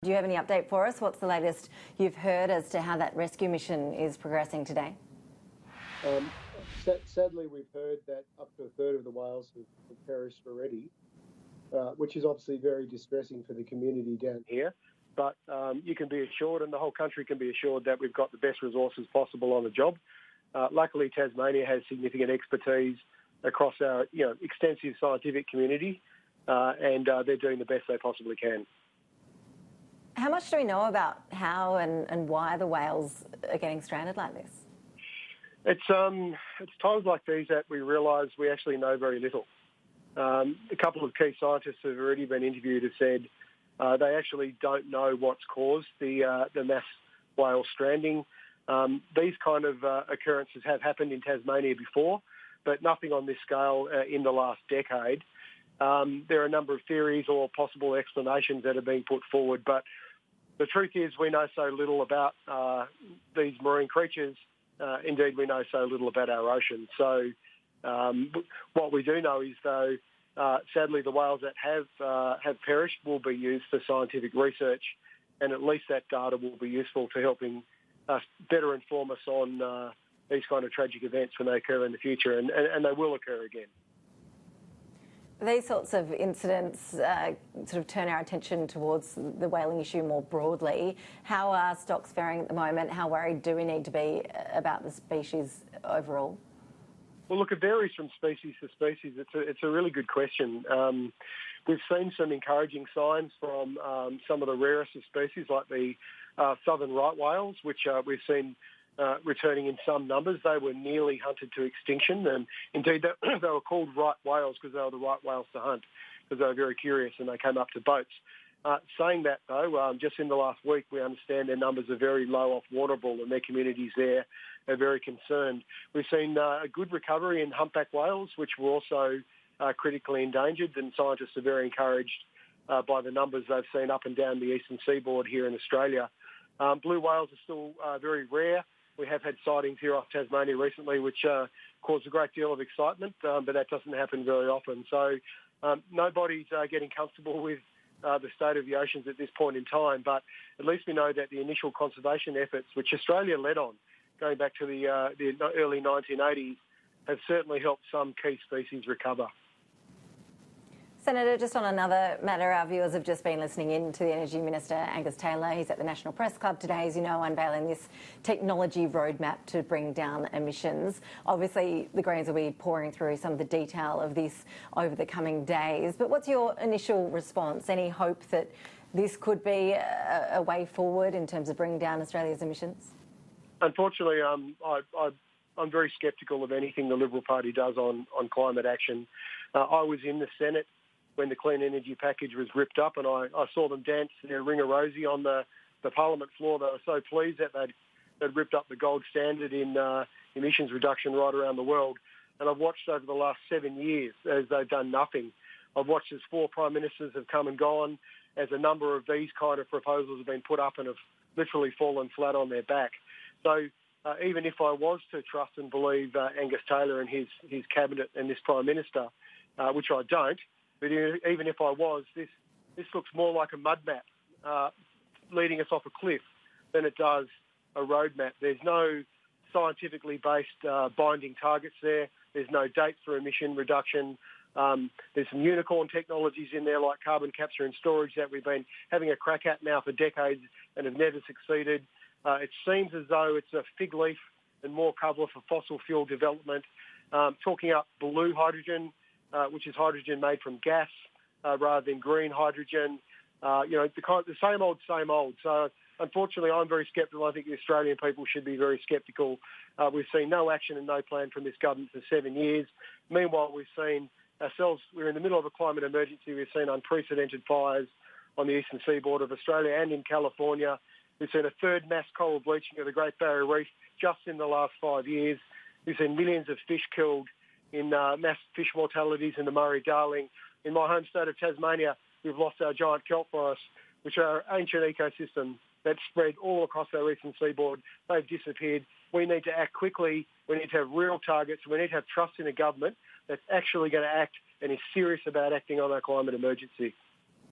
Do you have any update for us? What's the latest you've heard as to how that rescue mission is progressing today? Sadly, we've heard that up to a third of the whales have perished already, which is obviously very distressing for the community down here. But you can be assured, and the whole country can be assured, that we've got the best resources possible on the job. Luckily, Tasmania has significant expertise across our extensive scientific community, and they're doing the best they possibly can. How much do we know about how and why the whales are getting stranded like this? It's times like these that we realise we actually know very little. A couple of key scientists who have already been interviewed have said they actually don't know what's caused the mass whale stranding. These kind of occurrences have happened in Tasmania before, but nothing on this scale in the last decade. There are a number of theories or possible explanations that are being put forward, but the truth is we know so little about these marine creatures. Indeed, we know so little about our ocean. So what we do know is, though, sadly, the whales that have perished will be used for scientific research, and at least that data will be useful to helping us better inform us on these kind of tragic events when they occur in the future, and they will occur again. These sorts of incidents sort of turn our attention towards the whaling issue more broadly. How are stocks faring at the moment? How worried do we need to be about the species overall? Well, look, it varies from species to species. It's a really good question. We've seen some encouraging signs from some of the rarest of species, like the southern right whales, which we've seen returning in some numbers. They were nearly hunted to extinction, and indeed they were called right whales because they were the right whales to hunt, because they were very curious and they came up to boats. Saying that, though, just in the last week, we understand their numbers are very low off Waterbull, and their communities there are very concerned. We've seen a good recovery in humpback whales, which were also critically endangered, and scientists are very encouraged by the numbers they've seen up and down the eastern seaboard here in Australia. Blue whales are still very rare. We have had sightings here off Tasmania recently, which caused a great deal of excitement, but that doesn't happen very often. So nobody's getting comfortable with the state of the oceans at this point in time, but at least we know that the initial conservation efforts, which Australia led on, going back to the early 1980s, have certainly helped some key species recover. Senator, just on another matter, our viewers have just been listening in to the Energy Minister Angus Taylor. He's at the National Press Club today, as you know, unveiling this technology roadmap to bring down emissions. Obviously, the Greens will be pouring through some of the detail of this over the coming days. But what's your initial response? Any hope that this could be a way forward in terms of bringing down Australia's emissions? Unfortunately, I'm very sceptical of anything the Liberal Party does on climate action. I was in the Senate when the clean energy package was ripped up, and I saw them dance their ring-a-rosy on the Parliament floor. They were so pleased that they'd ripped up the gold standard in emissions reduction right around the world. And I've watched over the last 7 years as they've done nothing. I've watched as 4 Prime Ministers have come and gone, as a number of these kind of proposals have been put up and have literally fallen flat on their back. So even if I was to trust and believe Angus Taylor and his cabinet and this Prime Minister, which I don't, but even if I was, this looks more like a mud map leading us off a cliff than it does a roadmap. There's no scientifically based binding targets there. There's no dates for emission reduction. There's some unicorn technologies in there like carbon capture and storage that we've been having a crack at now for decades and have never succeeded. It seems as though it's a fig leaf and more cover for fossil fuel development. Talking up blue hydrogen, which is hydrogen made from gas rather than green hydrogen. The same old, same old. So unfortunately, I'm very sceptical. I think the Australian people should be very sceptical. We've seen no action and no plan from this government for 7 years. Meanwhile, we've seen ourselves, we're in the middle of a climate emergency. We've seen unprecedented fires on the eastern seaboard of Australia and in California. We've seen a third mass coral bleaching of the Great Barrier Reef just in the last 5 years. We've seen millions of fish killed in mass fish mortalities in the Murray-Darling. In my home state of Tasmania, we've lost our giant kelp forests, which are ancient ecosystems that spread all across our eastern seaboard. They've disappeared. We need to act quickly. We need to have real targets. We need to have trust in a government that's actually going to act and is serious about acting on our climate emergency.